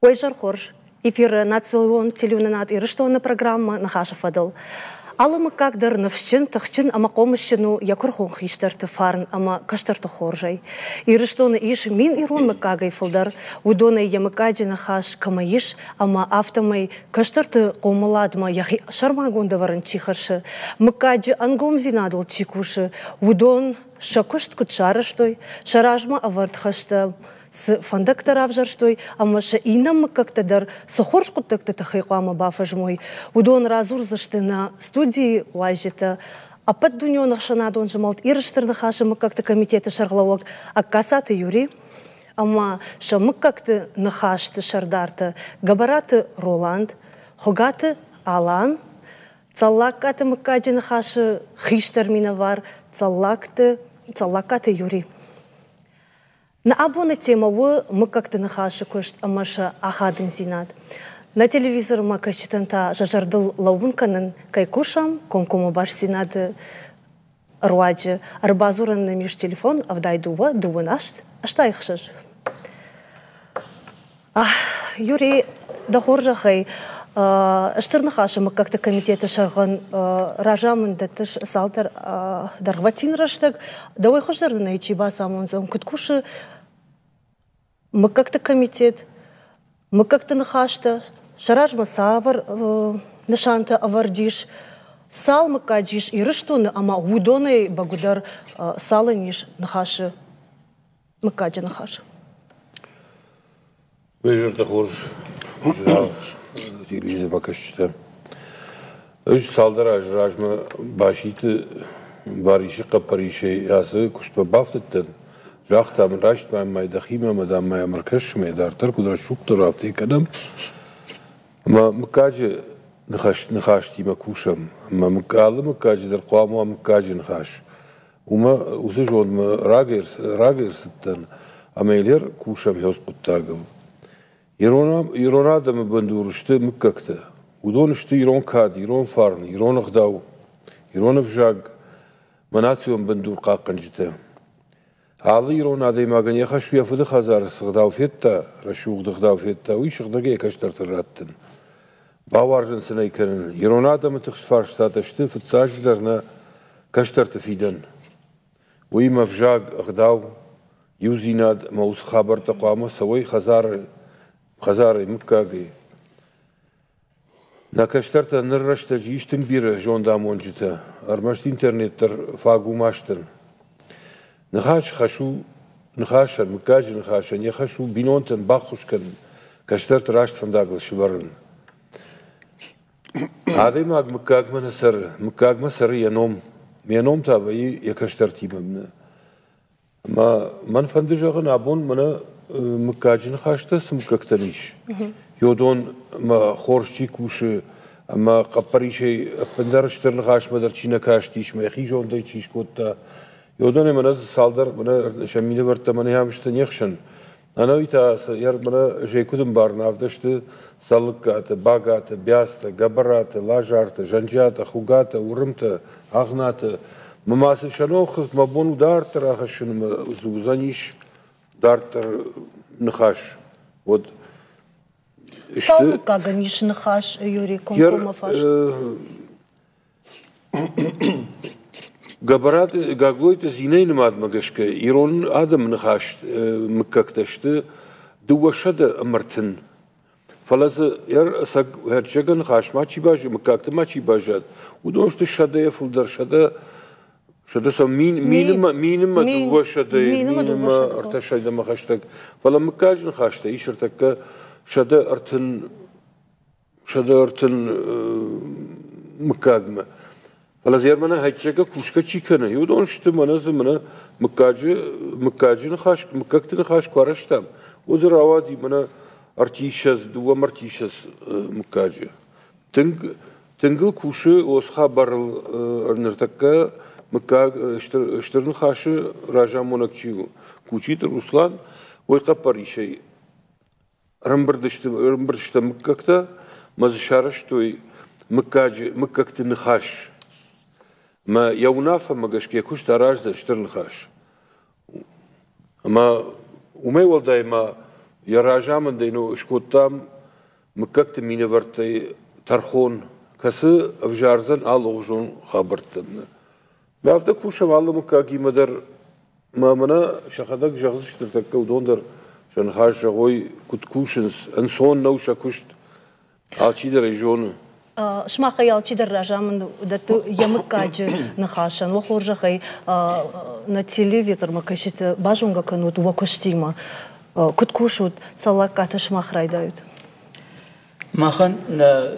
Ойжар хорж, эфир национ телевизионат ириштона программа нахаша фадал. Алымы кагдыр навщин тахчин ама комышчину якурхон хиштар тефарн ама каштар тахоржай. Ириштона иш мин ирон макагай фалдар, удона ямакаджи нахаш камаиш ама автомай каштар те комаладма яхи шармагонда варанчихарши. Макаджи ангом зинадал чикуши, удон шакушт кутшараштой, шаражма авартхашта. С фондакторов жарштой, а маша инам как-то дар сохоршку так-то тахайкама бафажмой. Удон разур зашты на студии лажита, а под дунё нахшанадон жмалт ирштер нахашим как-то комитета шарлавок, а касаты юри, ама шамык как-то нахашты шардарта, габараты Роланд, хогаты Алан, цаллакаты мыкади нахаши хиштер миновар, цаллакаты юри. На абоне тема мы как-то нахаши кошт амаша ахадын зинат. На телевизор ма кашитанта жажардыл лаунканын кайкушам, комкому баш зинады руаджи, арбазуран на меж телефон, авдай дува нашт, а что их шаш? Юрий дахоржахай, что нахаши мы как-то комитета шаган ражамын датыш салтар даргватин раштаг, давай хождар на ичиба самонзам, куткуши мы как-то комитет, мы как-то нахашта, шаражма савар нашанта авардиш, сал мы каджиш и рыштуны, ама удоны багудар саланиш нахаши, мы каджи нахаши. Вежер тахор, телевизор макашта. Өж салдар ажражма башиты бариши капариши ясы кушпа бафтыттын. Жақтам рашт майда хима мадам май маркаш медартар кудра шуктор афты канам. Ма мукаджи нахашти макушам. Ма мукалы мукаджи дар қуаму мукаджи нахаш. Ума усы жон рагерсыттан амейлер кушам хёс куттагыл. Иронада мы бандурышты муккакта. Удонышты ирон кад, ирон фарн, ирон ахдау, ирон вжаг. Манацион бандур қаққанжыта. Алы ирон адай маган яхашу яфыды хазар сығдау фетта, рашуғды ғдау фетта, уйшығдығы екаштар раттын. Бауаржын сына иканын. Ирон адамы тұқш фарштаташты фытсаждарна каштарты фидан. Уйма вжаг ахдау, юзинад маус хабарта қуама савой хазары муккаги. На каштарта ныррашта жиштің бірі жондам онжыта. Армашты интернеттер фагумаштын. Нахаш хашу, нахашар, муккажи нахаша, не хашу бинонтен бахушкан, каштарта рашт фандагл шиварын. Адай маг муккагма сар яном тавай якаштартимамна. Ман фандыжағын абон мана муккажи нахашта сымуккактаниш. Йодон ма хоршчи куши, ама қапаришей пендарыштыр нахаш мадарчина каштиш, ма хижондай чиш котта. Йодон мана салдар мана шамиле варта мана ямшта нехшан. Анавита яр мана жекудым барна авдашты салыкката, багата, бяста, габарата, лажарта, жанжата, хугата, урымта, агната. Мамасы шановхыз мабон удартыр ахашын зузаниш дартыр нахаш. Вот Салмы каганиш нахаш, Юрий Компомафаш. Габараты гаглойты зинейным адмагашка, ирон адам нахаш мкакташты дуашада амартын. Фалазы яр саг херчага нахаш мачи бажи, мкакты мачи бажад. Удон что шада яфылдар, шада сам минима дуашада, минима арташайда махаштаг. Фала мкаж нахашта, ишартака шада артын мкагма. Фалазер мана хайчага кушка чикана. Юдон что мана замана мкаджи нахаш, мкакты нахаш квараштам. Удер авади мана артишас, дуа мартишас мкаджи. Тынгыл куши осха барыл арнартака мкаг штырн хаши ража монакчигу. Кучит Руслан ойка паришей. Рымбырдышта мкакта мазшараш той мкаджи мкакты нахаш. ما يونافا مجاشك يكوش تراجز شترن خاش ما وما يولداي ما يا راجع من دينو شكوتام مككت مين ورتي ترخون كسي أفجارزن آلوغجون خابرتن بعفتك فوش والله مكاكي مدر ما منا شخدك جغزش ترتكا ودوندر شان خاش شغوي كنت كوشنس انسون نوشا كشت عالشي در ريجون شما خيال شي دراجة من دت يمكاج نخاشن وخورج خي на телевизор макашит бажунга канут вакуштима كنت كوشود صلاكات شما خرايدايت ماخن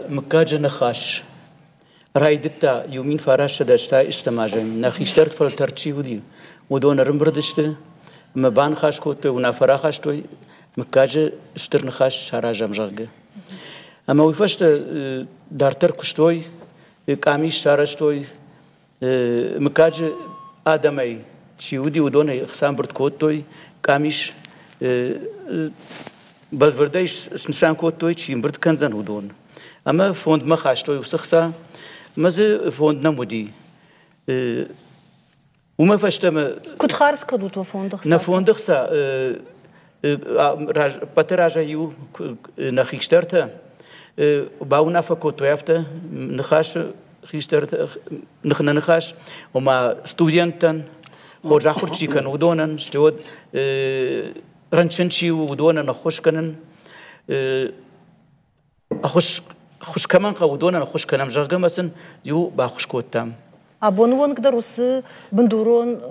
مكاج نخاش رايدتا يومين فراش داشتا اجتماعين نخيشترت فلترتشي ودي ودون رمبردشت مبان خاش كوت ونافرا خاشتوي مكاج اشتر نخاش شاراجم جرجه اما ويفشت دارتر كشتوي قاميش شارشتوي مكاج ادمي تشيودي ودون خسام برد كوتوي قاميش بالفرديش نشان كوتوي تشي برد كنزن ودون اما فوند ما خاشتوي وسخسا مزه فوند نمودي وما فشتم كنت خارس كدوت وفوندخسا نفوندخسا باتراجا يو نخيشترتا باونا فكوتو يافتا نخاش خيشترتا نخنا نخاش وما ستودينتن خورجا خورشي كان ودونن شتود رنشنشي ودونن نخوش كانن اخوش خوش كمان قودونا خوش كلام جرجا مثلا يو باخوش كوتام أبون وانقدر وس بندورون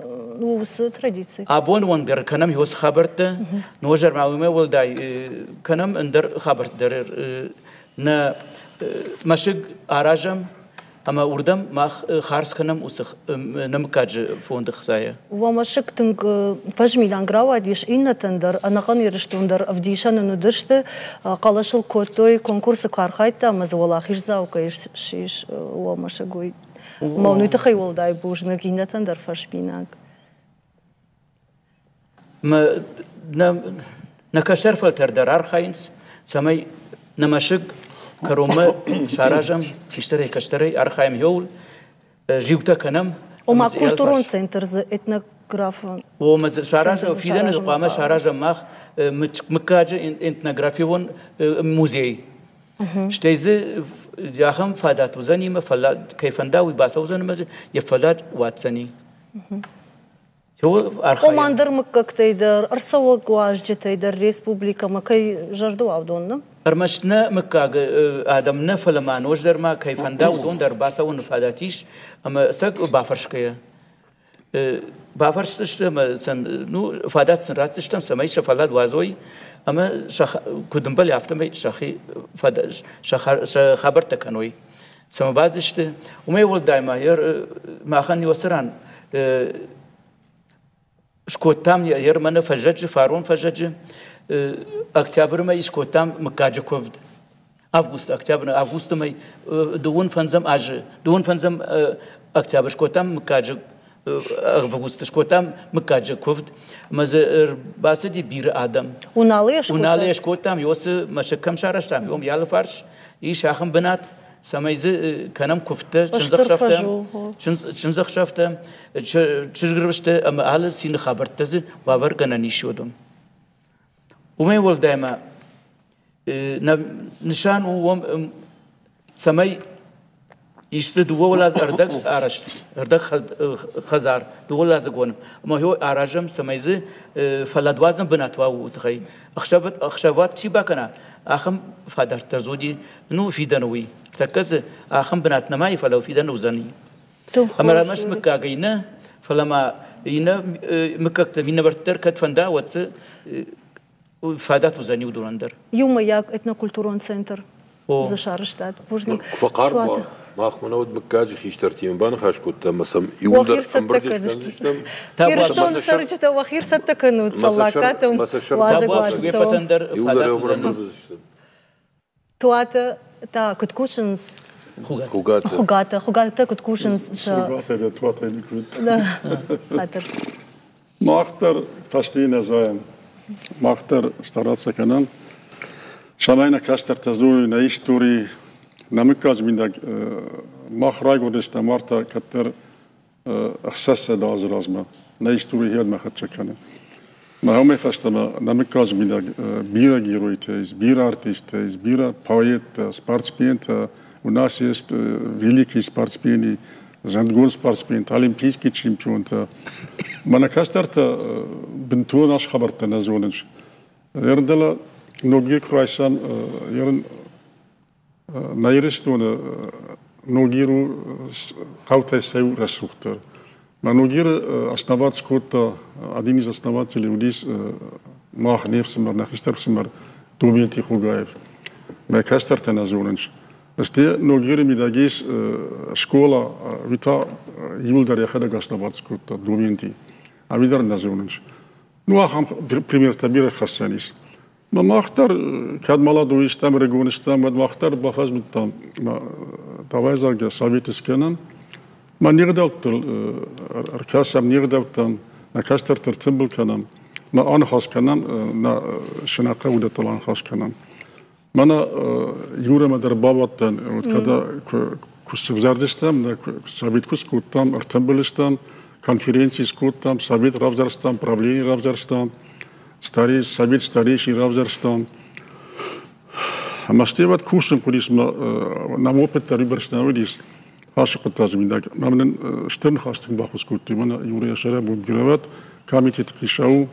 وس تراديسي أبون وانقدر كنام يوس خبرته نوجر معلومة ولداي كنام اندر خبرت در نا مشق أراجم أما أردم ما خارس كنام وسخ نمكاج فوند خسايا ومشق تنق فجمي لانغراوا ديش إن تندر أنا قني رشتوندر أفديشان ندرشت قالش الكوتوي كونكورس كارخايتا مزولا خيرزا وكيش شيش ومشقوي ما نتخيل داي بوش نجينا تندر فشبيناك ما نكشر فلتر درار خاينس سمي نمشق كروما شاراجم كشتري كشتري أرخايم يول جيوتا كنم وما كولتورون سنترز إتنوغرافون ومز شاراجم في دنا قامة شاراجم ماخ مكاج إتنوغرافيون موزي شتيزه ياهم فادات وزني ما فلات كيف نداوي باسوزن مز يفلات واتسني هو أرخايم وماندر مككتيدر أرسوق واجتيدر ريسبوبليكا مكاي جردو عودون أرمشنا مكاج آدمنا فلمان وجدر ما كيف نداو دون در باسون فاداتيش أما سك بافرش كيا بافرش تشتم نو فادات سنرات تشتم سمايش فلات وازوي أما كدم بالي أفتمي شخي فداش خبرت كانوي سما بعدشته وما يقول دايما ير ما خاني وسران شكوتام ير من فجج فارون فجج أكتوبر ما يشكوتام مكاج كوفد أغسطس أكتوبر أغسطس ما دون فنزم أج دون فنزم أكتوبر شكوتام مكاج أغسطس شكوتام مكاج كوفد مزر باسدي بير آدم وناليش كوتام يوس مشكم شارشتام يوم يالله فرش إيش آخم بنات سمايز كنام كفته چنزخ شفته چرگربشته اما حال سين خبرتزه باور کننی شدم وما يقول دائما نشان و سماي يشتد ولا أردك أرشت أردك خزار دولا زقون ما هو أراجم سمايز فلادوازن بناتوا وتخي أخشبات شي بكنا أخم فادر ترزودي نو في دنوي تكز أخم بناتنا ما يفلو في دنو زني أما مش مكاجينا فلما ينا مكاكت فينا برتر كت فندا وتس فادات وزني ودورندر يوم ياك إتنا كولتورون سنتر زشارشتات بوجنك فقار ما أخمنا ود مكاجي خيشترتين بان خاش كنت مثلا يودر أمبردش كيرشون سرجته وخير ستكنوا تصلاكاتهم واجد يودر توات تا كتكوشنز خوغاتا كتكوشنز خوغاتا توات يكود لا خاطر ما أختر فشلينا زايم ما أختر استرات سكنن شاناينا كاشتر تزوي نعيش توري نمكاج من ما خراج ودش تمارتا كتر أخسس داز رازما نعيش توري هيد ما خد شكنه ما هم فشتما نمكاج من بيرا геройтез, بيرا артистез, بيرا поэт, спортсмен, у нас есть великие спортсмены, Зандгон спортсмен, олимпийский чемпион. Мана кастарта бинту наш хабарта назонич. Ердала ноги крайсам ерн найрестона ногиру хаутайсау рассухтер. Маногир основать скотта один из основателей удис мах невсимар нахистерсимар Дубинти Хугаев. Ме кастарта назонич. Сте ногири мидагис школа вита юлдар яхада гаснават скотта Дубинти. А видар назонич. Ну ахам пример табира хасанис. ما مختار كاد مالا دويستم رجونستم ما مختار بافاز متام ما توازع جا سويتس كنن ما نيردوت أركاسم نيردوتن نكاستر ترتبل كنن ما أنا خاص كنن نا شناقة وده طلعن خاص كنن ما أنا يورا ما در بابتن وكذا كوسف زردستم نا سويت كوس كوتام ارتبلستم конференции скоттам совет равзарстам правление равзарстам старый совет старейший равзарстам мастеват курсом курисма нам опыт риберснавидис ашиqtaz mindag mamnen sternhasting bachus kutti mana юрия шарабу гирават комитет кишау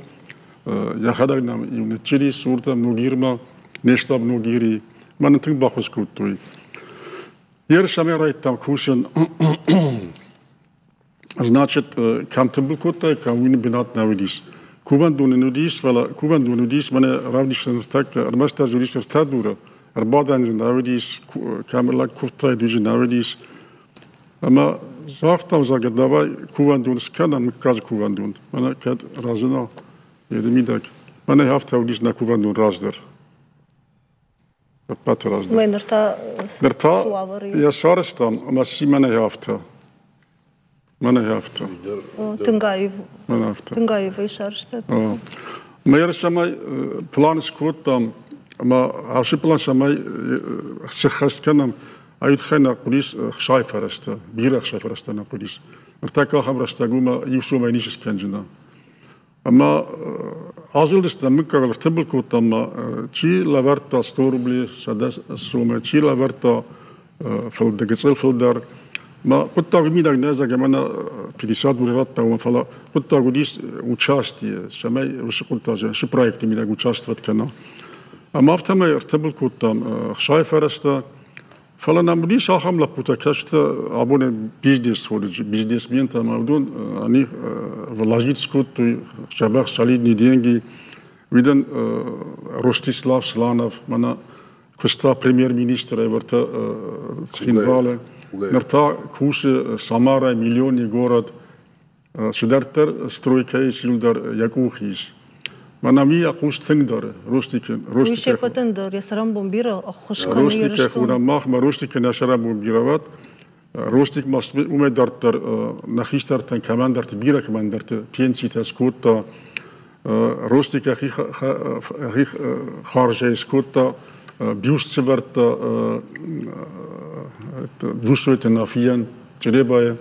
яхадаг нам юнечери сурта нугирма нештаб нугири манен тин бахус кутти ер шамерайтам курсен Значит, кантабл кота, кавин бинат навидис. Куван дунудис, вала куван дунудис, мане равнишен стак, армаста журишер стадура, арбадан навидис, камерла куфта дузи навидис. Ама захтам загад давай куван дунс канан мказ куван дун. Мане кад разына едемидак. Мане хафта удис на куван дун раздер. Пат раздер. Менерта я сарстам, ама си мане хафта. Мана яфта. Тынгаев. Тынгаев ишаршта. Майер шамай план скоттам, ма аши план шамай сехасканам айд хана кулис шайфараста, бира шайфараста на кулис. Артака хамраста гума юшо майниш сканжина. Ама азулдста миккагал стебл коттам чи лаварта 100 рублей садас сума чи лаварта филдегесел филдар ما قلت أقول ميدا الناس جمانا بيديسات مرات تاون فلا قلت أقول ديس وشاشتي شماي وش قلت أجا شو برايكتي ميدا وشاشت فتكنا أما أفتهم يرتبل كوتام خشاي فرستا فلا نمديش آخام لبوتا كشت أبون بيزنس ولج بيزنس مين تام أبدون أني فلاجيت سكوت شباب ساليد ندينجي ويدن روستيسلاف سلانف منا كوستا بريمير مينيستر إيفرتا تخينفاله Нарта куше Самара миллионный город Шидартер стройка и силдар якухиш. Манами акуш тингдар ростикен ростикен. Уйше патендар я сарам бомбира ахушкани ростикен. Ростикен хуна мах ма ростикен ашарам бомбирават. Ростик мас умедартер нахистартен командарт бира командарт пенсита скотта. Ростика хих харже скотта бюстсеверта Душуете на фиен, черебая.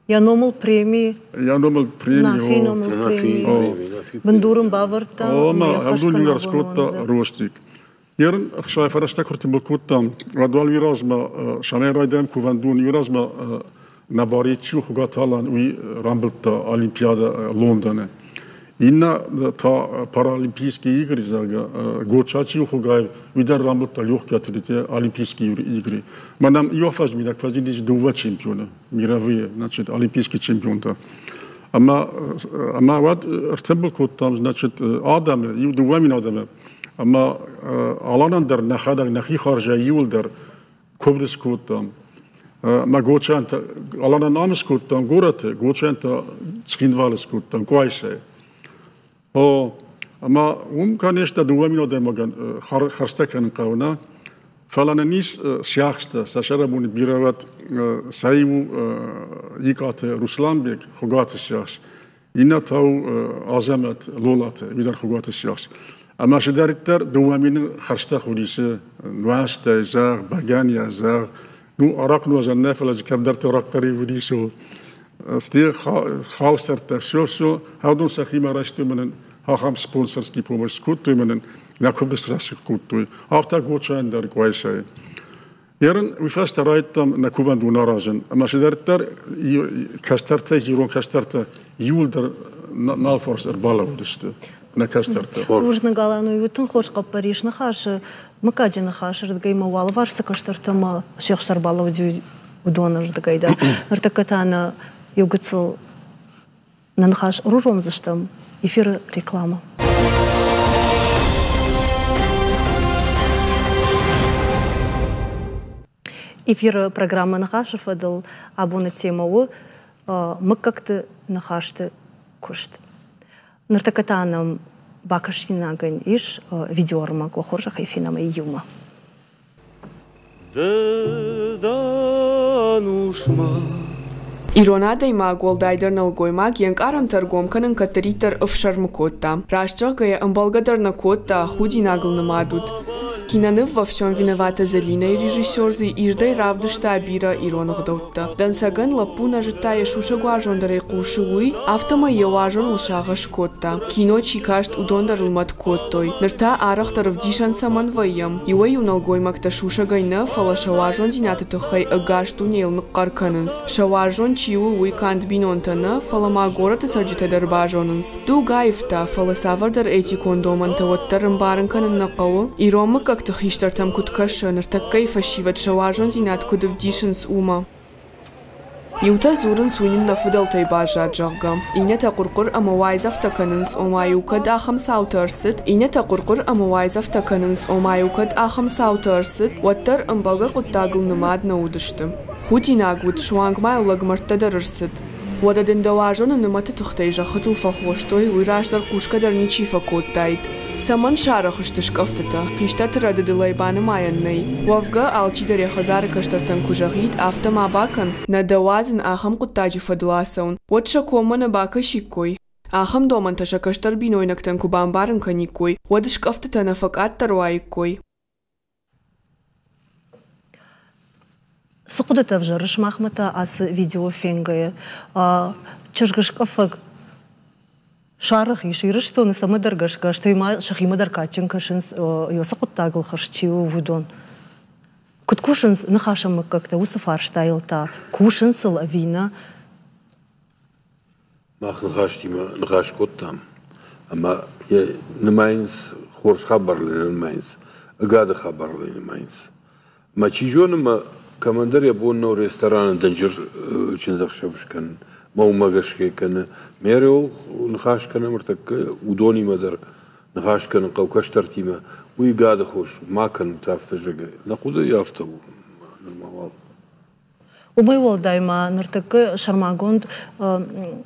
Я номал премии. Нафи номал премии. Бандурам баварта. Ма, абдул ярскота ростик. Ерн шайфараста куртибл коттам. Радвал виразма шамерайдам кувандун виразма набаричу хугаталан уи рамблта Олимпиада Лондоне. Инна та паралимпийские игры зага гочачи хугаев видар рамблта лёгкие олимпийские игры. Манам йофаж мидак фазидис два чемпиона мировые, значит олимпийский чемпион-то. Ама вот артебл коттам, значит Адаме, ю два мин Адаме. Ама аланандар нахадаг нахи харжа юлдар коврис коттам. Ма гочанта аланан амс коттам горате гочанта скиндвалес коттам квайше. Ама конечно дуамино демаган харстакан кауна фалананис сяхста сашарабун бирават саиву икате Русланбек хугат сяхс ина тау азамат лолат видар хугат сяхс ама шедаритер дуамин харста худисе нуаста зар багания зар ну аракну заннафла зкабдарт рактари видисо стир халстер все هادون سخيمة راشتو من Hacham sponsorski pomoc skutuj menen Jakob Strasik kutuj. After gochain der kwaisai. Jaren we fast raitam na kuvan du narazen. Maar ze der kastarte jiron kastarte julder nalfors ballen dus на кастарта. Нужно галану и утун хош капариш на хаше, макади на хаше, дгай мавал варса кастарта ма шех шарбалов ди удонаш дгайда. Артакатана югцел на нахаш руром заштам эфир реклама. Эфир программы нахашев адал абу на тему мы как-то нахашты кушт. Нартакатаном бакашинаган иш видеорма кохоржах и финама юма. Иронада има голдайдер налгойма генкаран торгом канан катеритер офшармукотта. Рашчагая амбалгадарна котта худи нагл намадут. Кинанов во всем виновата Залина и режиссерзы Ирдай Равдышта Абира Иронагдотта. Дансаган лапуна житая шушагуажондарай кушуй, автома еважон лшага шкотта. Кино чикашт удондар лмат коттой. Нырта арахтаров дишан саман вайям. Иуай уналгоймакта шушагайна фалашаважон зинататахай агашту нейлныккар канынс. Шаважон чиу уиканд бинонтана фаламагората сарджитадар бажонынс. Ду гаифта фаласавардар эти кондоманта ваттарым барын канын нақау. Иромак как-то хиштартам куткаша, нартаккай фашиват шаважон зинат кудов дишенс ума. Юта зурын суинин нафудалтай бажа джагга. Инета куркур амавайзав таканынс омаюкад ахам саутарсит. Инета куркур амавайзав таканынс омаюкад ахам саутарсит. Ваттар амбалга куттагыл нумад наудышты. Хутинагут шуангмай улагмартадарырсит. Вададен даважона нумата тухтайжа хатыл фахоштой уйраштар кушкадар ничифа коттайт. Саман шарахыштыш кафтата, хиштартырады дылайбаны майаннай. Вавга алчидаре хазары каштартан кужагит автомабакан, надавазын ахам куттаджи фадласаун. Вот шакомана бака шиккой. Ахам доманташа каштар бинойнактан кубамбарын каниккой. Вадыш кафтата нафакат таруайккой. Сукудата вжарыш махмата ас видеофенгая. Чашгаш кафак шарах и ширышто на самодаргашка, что има шахима даркаченка шинс йосакуттагл харчиу вудон. Куткушинс нахашам как-то усафарштайлта, кушинсл авина. Мах нахаштима нахашкоттам. Ама я намайнс хорш хабарлы намайнс, агада хабарлы намайнс. Мачижоныма командар я бонно ресторан данжир чинзахшавшкан. ما ماگش که کنه میرو نخاش کنه مرتک ودونی مدر نخاش کنه قوکش ترتیمه وی قاعد خوش ما کن تافت جگه نقود یافته نرمال ومي والدايما نرتك شرماغوند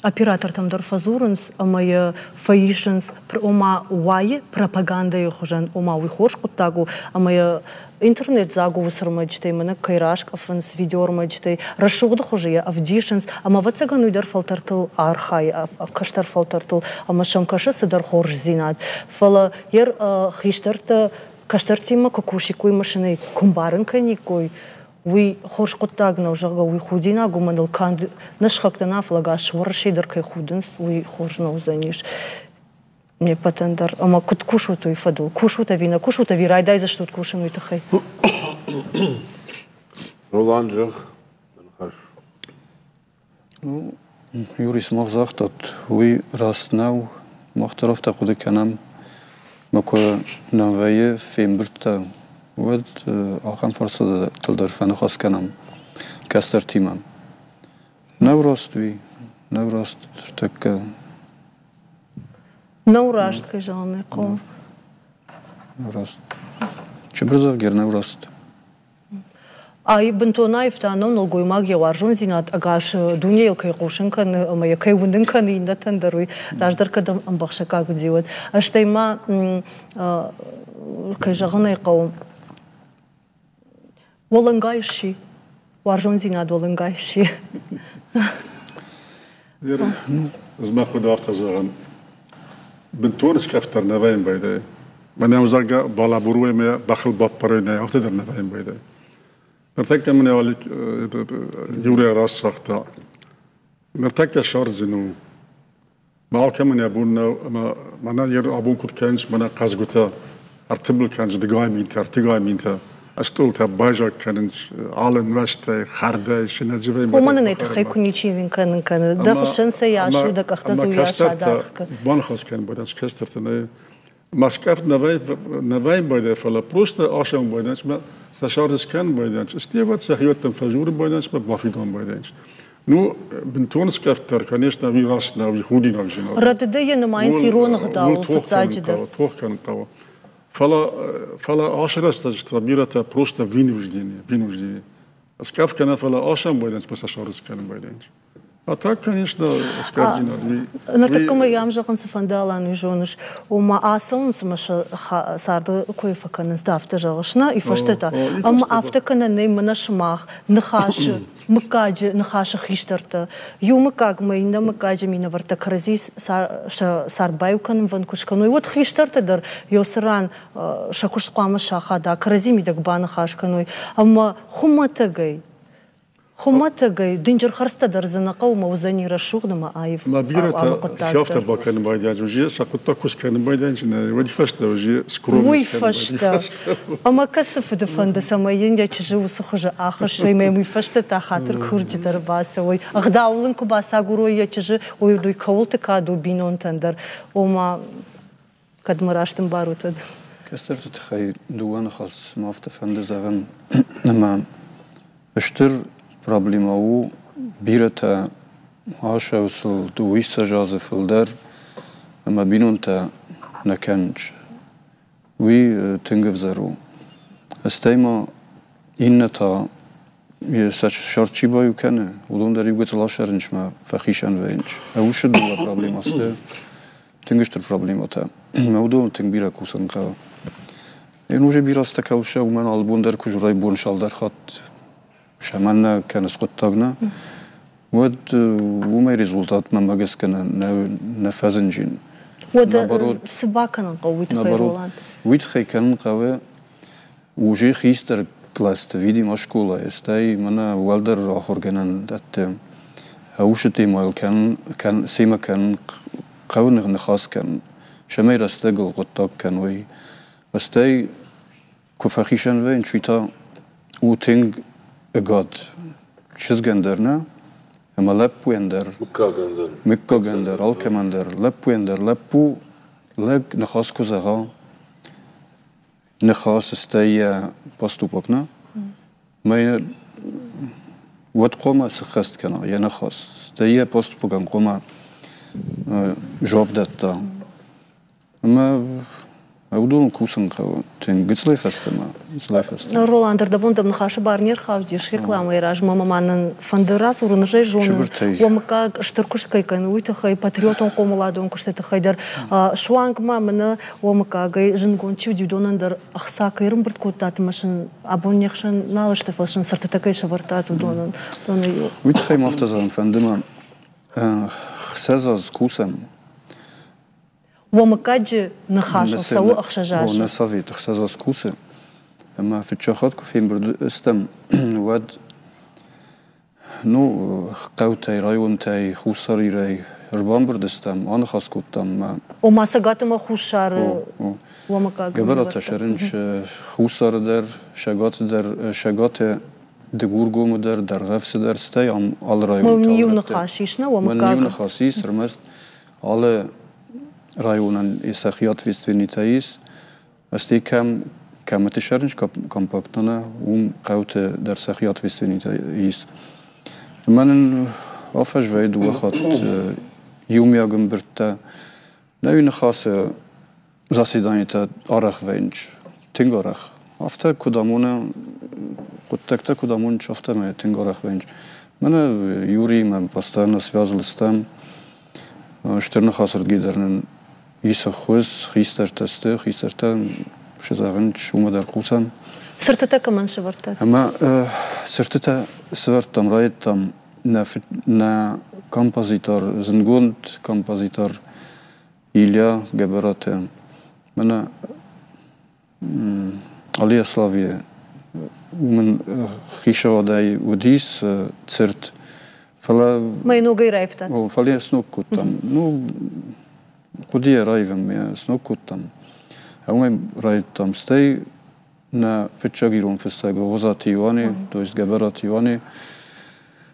оператор там дорфазуренс амая фаишенс ома вай пропаганда йохожан ома вихош куттагу амая интернет загу сырмачтай мана кайрашкафенс видеормачтай рашугды хожия авдишенс ама вацагану дар фалтартыл архай каштар фалтартыл ама шамкаша садар хорзинат фала ер хиштарта каштартима кукушикуй машиной кумбарынка никой وی خوش قطعه نوجه وی خودی نگومندل کند نشخک نافلاگاش ورشی در کی خودنس وی خوش نوزنیش не патендер ама кут кушу то и фадл кушу та вина кушу та вирай дай за что кушаем это хай Роланджах нахаш ну Юрис мог gesagt dat we rasnau мохтаров та куды канам мако навае фембрта ود آخام فرصت تلدر فن خواست کنم کستر تیمم نوراست وی نوراست تک نوراست که جانه قار نوراست چه برزر گر نوراست ای بنتونای فتانو نلگوی ماگی وارجون زینات اگاش دنیل که قوشن کن اما یکی وندن کن اینده تندروی راجدر کدام انبخش کاغ دیود اشتای ما که جانه قوم Волонгайши, варжонзина долонгайши. Змаху давта заган. Бентонс кафтар навайн байдай. Манам зага балабуруе ме бахл баппарыне автадар навайн байдай. Нартакта мене валик юре рас сахта. Нартакта шарзину. ما كمان يبون ما ير أبون كل كنج ما قازقته ارتبل كنج دقاي مينتا ارتقاي مينتا أستول تباجا كنج عالم وست خرده شنجبي وما نتخيل كونيتشي كان دخل شنسة يعشو دك أختزو يعشا دارك بانخاس كان بدنش كستر تناي ماسكافت نوای باید فلا پروست آشام بایدنش ما سشارش کن بایدنش استیوات سخیوت تنفجور بایدنش ما بافیدان بایدنش نو بنتونس كفتر كانيش نبي راس نبي خودي نبي جنا رددية نماين سيرون غداو فتاجد توخ كان توا فلا عشرة استجتبيرة بروستا فينوجديني اسكاف كان فلا آشام بایدنش بس سشارش کن بایدنش أتاك كانيش دا اسكارجينا نرتكم أيام جاكن سفندالا نيجونش وما آسون سمش سارد كوي فكان ندافت جاغشنا يفشتتا أما أفتكنا نيمناش ماخ نخاش مكاج نخاش خيشترتا يوم كاغ ماينا مكاج مينا ورتا كرزيس سارد بايو كان فانكوش كانو يوت خيشترتا در يوسران شاكوش قوام شاخا دا كرزي ميدك بان خاش كانو أما خمتا جاي دينجر خرستا در زنقة وموزاني رشوق نما عايف ما بيرة شافت باكن بايدان جوجي ساقطة كوس كان بايدان جنا ودي فشتا وجي سكروم وي فشتا أما كسف دفن دسماين يا تجو سخج آخر شوي ما يمي فشتا تا خاطر كورج در باسا وي أغداولن كباسا غرو يا تجو ويدوي كولت كادو بينون تندر وما قد مراشتم باروتد كستر تتخيل دوان خاص ما افتفند زغن أما اشتر проблемау бирата ашаусу дуиса жазыфылдар ама бинунта наканч ви тынгывзару астайма инната сач шарчи баю кане улундар югцлашарынчма фахишан венч аушы дула проблемасты тынгыштыр проблемата маудон тынгбира кусанка уже бираста кауша уман албундар кужурай боншалдар хат شمالنا كان سقط طاقنا وما ريزولتات ما مجلس كان نفذنجين ود سباكنا قوي تخيلات ويتخي كان قوي وجي خيستر كلاست فيدي مشكولة استاي منا والدر آخر كان دات هوشتي مال كان سيما كان قوي نخاص كان شمير استقل قطاق كان وي استاي كفاخيشان وين شويتا وتنج God çizgenderine ama leppuender mükkagendер alkemander leppuender leppu leg nechas kuzaga nechas staya postupokna my wat qoma skhast kana ya nechas staya postupokan qoma job datta ama أودون كوسن خو تنقصلي فستما زلافست رولандер да бундам нахаша барнер хавдиш реклама ираж мама манан фандерас урунжай жон вомка штыркушкай кан уйта хай патриотон комуладон куштета хайдар шуанг мамна вомка гай жингон чуди донандер ахса кайрым бирт коттат машин абоннехшин налышты фашин сартатакай шавартат донан доны уйта хай мафтазан фандема хсазаз кусам ومكاج نخاش سوا أخشجاج. ونسافي تخصص كوسة، أما في الشخص كفين برد استم ود نو قوتي رايون تاي خوسري راي ربان برد استم أنا خاص كوتام. وما سقط ما خوشار ومكاج. قبل تشرنش خوسر در شجات دغورگوم در غفس در ستای آل رايون. منيون نخاشيشنا ومكاج. منيون نخاشيش رمست آل رايونا إساخيات فيستفينيتايس أستي كم تشرنش كمباكتنا قوت در ساخيات فيستفينيتايس من أفج ويد وخط يوم يعم برتا نوين خاصة زاسيدانيتا أرخ وينج تنغرخ أفتا كدامونا قدتكتا كدامون شافتا ما تنغرخ وينج من يوري من باستانا связалстам شترنا خاصر جدرن يسخوز خيسترتا شزاغن شوما در قوسان سرتتا كمان شبرتات أما سرتتا سورتم رايتم نا كومبوزيتور زنغوند كومبوزيتور إليا جبرات منا عليا سلافية ومن خيشة وداي وديس تسرت ما ينوغي رايفتا فلي سنوك كوتام قدية رايفم يا سنوك كوتام هم رايتام ستي na fetchagirun festego vozatívani, to jest geberatívani,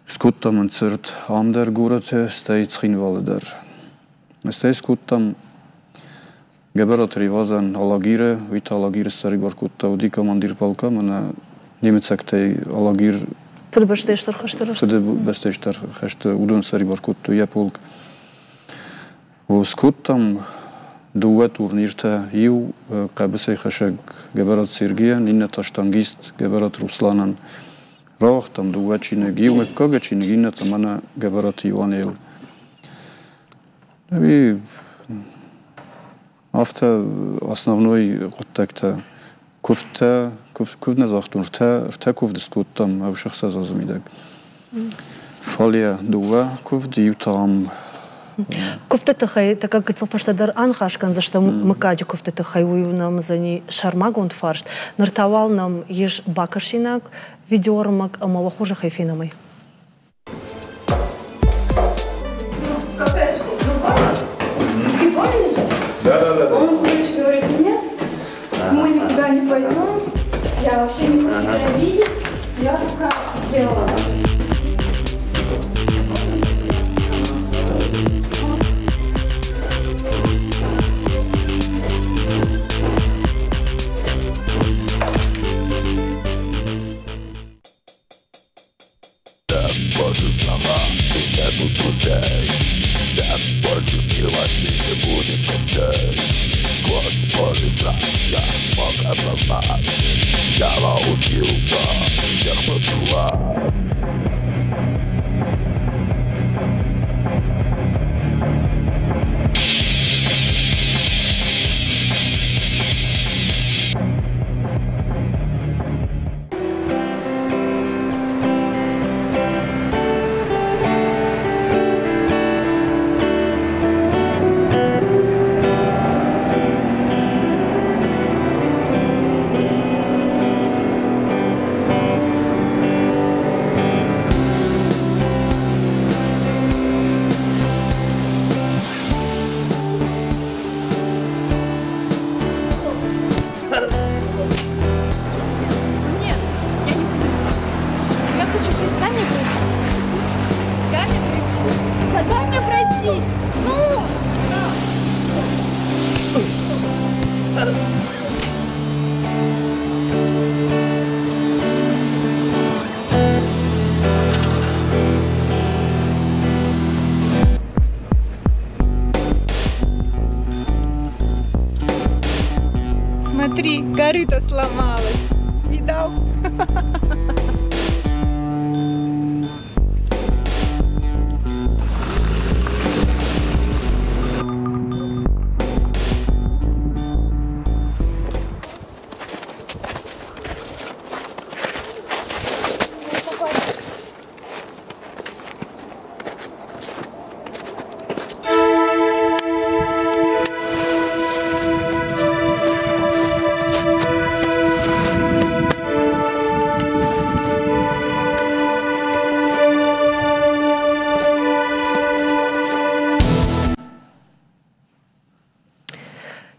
skuttam un cert ander gurate stei chinvaleder. Stei skuttam geberatri vazan alagire, vita alagire staribor kutta udi komandir palka, mana Nemecek tei alagir Fedbestester khashtar. Fedbestester khashtar udun staribor kutta yapulk. Wo skuttam دوه تورنيرتا يو قابسي خشق جبرات سيرجيا نينا تاشتانجيست جبرات روسلانان راح تم دوه تشينج يو مكاجا تشينجينا تمانا جبرات يوانيل نبي after основной контакта كفتا كفنا زاختورتا ارتكوف دسكوتام او شخصا زازميدك فاليا دوه كف ديوتام كفتة خي تكاك تصفش تدر أنخاش كان زشتا مكادي كفتة خي ويونام زني شارماغوند فارشت نرتوال нам يش бакашинак видеормак ама вахуже хайфинамай. Кафешку, ты помнишь? Да. Он хочет говорить, нет, мы никуда не пойдем, я вообще не хочу тебя видеть, я такая делала. Смотри, корыто сломалось. Видал?